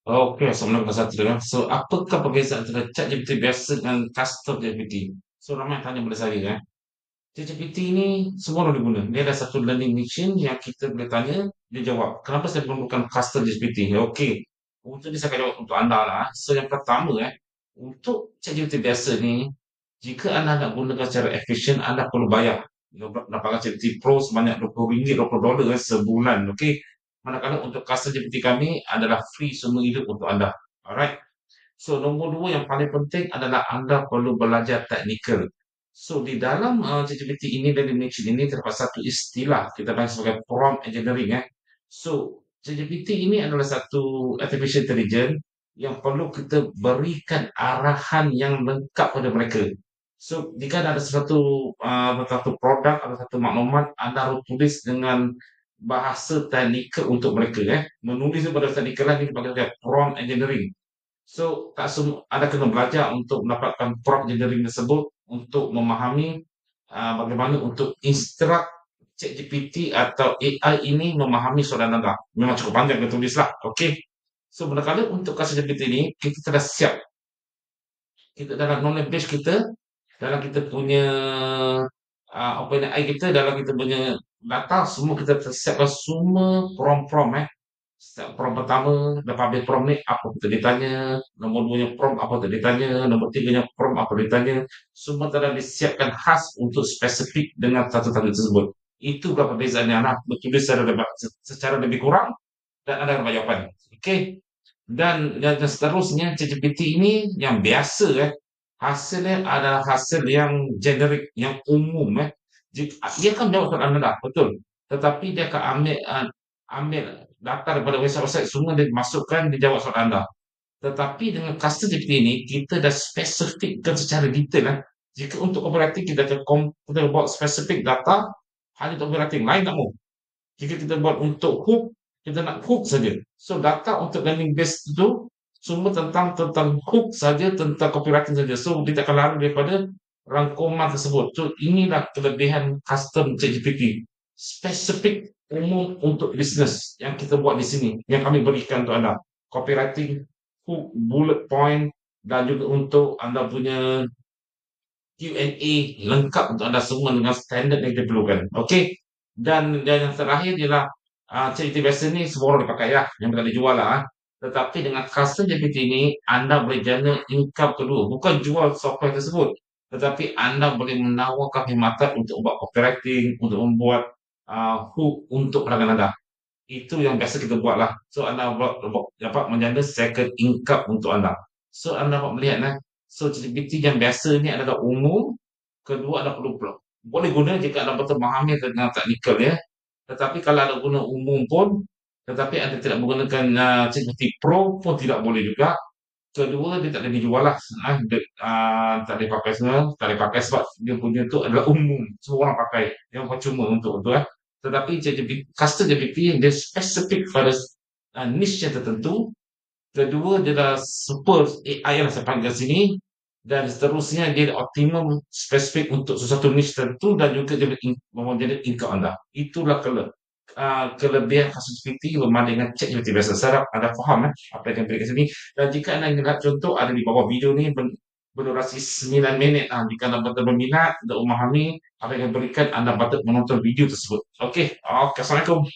Okey, Assalamualaikum warahmatullahi wabarakatuh. So, apakah perbezaan antara ChatGPT biasa dengan custom GPT? So, ramai tanya pada saya, ChatGPT ni semua orang boleh guna. Dia ada satu learning machine yang kita boleh tanya, dia jawab. Kenapa saya memerlukan custom GPT? Okey, untuk ni saya akan jawab untuk anda lah. So, yang pertama, untuk ChatGPT biasa ni, jika anda nak gunakan secara efisien, anda perlu bayar. Dapatkan ChatGPT Pro sebanyak RM20, $20 sebulan. Okey. Manakala untuk custom GPT kami adalah free seumur hidup untuk anda. Alright. So, nombor dua yang paling penting adalah anda perlu belajar teknikal. So, di dalam ChatGPT ini dan Machine ini terdapat satu istilah kita panggil sebagai prompt engineering. So, ChatGPT ini adalah satu artificial intelligence yang perlu kita berikan arahan yang lengkap pada mereka. So, jika ada satu produk atau satu maklumat, anda harus tulis dengan bahasa teknikal untuk mereka. Menulis pada teknikal ini dipanggil prompt engineering. So, tak semua Anda kena belajar untuk mendapatkan prompt engineering tersebut untuk memahami bagaimana untuk instruct ChatGPT atau AI ini memahami soalan anda. Memang cukup panjang dia tulislah. Okey. So, manakala untuk kasus GPT ini, kita telah siap. Kita dalam knowledge base kita, dalam kita punya OpenAI kita, dalam kita punya data, semua kita tersiapkan semua prompt-prompt. Prompt pertama, dah publish prompt ni, apa kita ditanya. Nombor duanya prompt, apa kita ditanya. Nombor tiganya prompt, apa ditanya. Semua telah disiapkan khas untuk spesifik dengan satu target tersebut. Itu berapa perbezaan yang anak bertulis secara lebih kurang dan ada jawapan. Okey. Dan yang seterusnya ChatGPT ini yang biasa hasilnya adalah hasil yang generik, yang umum dia akan menjawab soalan anda, betul. Tetapi dia akan ambil data daripada website-website semua dia masukkan, dia jawab soalan anda. Tetapi dengan custom GPT ini kita dah spesifikkan secara detail Jika untuk operating kita kita buat spesifik data hanya untuk operating, lain tak mau. Jika kita buat untuk hook, kita nak hook saja. So data untuk learning base itu semua tentang hook saja, tentang copywriting saja. So dia tak akan lari daripada rangkuman tersebut. So inilah kelebihan custom ChatGPT. Spesifik umum untuk bisnes yang kita buat di sini, yang kami berikan untuk anda. Copywriting, hook, bullet point dan juga untuk anda punya Q&A lengkap untuk anda semua dengan standard yang kita perlukan. Okey. Dan yang terakhir ialah ChatGPT biasa ni semua orang boleh pakai yang boleh dijual Tetapi dengan custom GPT ini anda boleh jana income kedua, bukan jual software tersebut, tetapi anda boleh menawarkan khidmatan untuk buat copywriting, untuk membuat hook untuk pelanggan anda. Itu yang biasa kita buat lah. So anda dapat menjana second income untuk anda. So anda dapat melihat So ChatGPT yang biasa ni adalah umum. Kedua anda perlu boleh guna jika anda betul memahami tentang teknikal Tetapi kalau anda guna umum pun, tetapi anda tidak menggunakan ChatGPT Pro pun tidak boleh juga. Kedua dia tak boleh dijual lah. Tak boleh pakai semua, tak boleh pakai sebab dia punya tu adalah umum. Semua orang pakai. Yang percuma untuk itu Tetapi ChatGPT, custom GPT dia spesifik pada niche yang tertentu. Kedua dia dah super AI lah saya panggil sini. Dan seterusnya dia optimum spesifik untuk sesuatu niche tertentu dan juga dia menjadi income anda. Itulah kelebihan kasus GPT berbanding dengan ChatGPT biasa. Saya harap anda faham apa yang saya berikan sini. Dan jika anda ingin lihat contoh, ada di bawah video ni berdurasi 9 minit. Jika anda betul berminat untuk memahami apa yang saya berikan, anda patut menonton video tersebut. Okey, Assalamualaikum.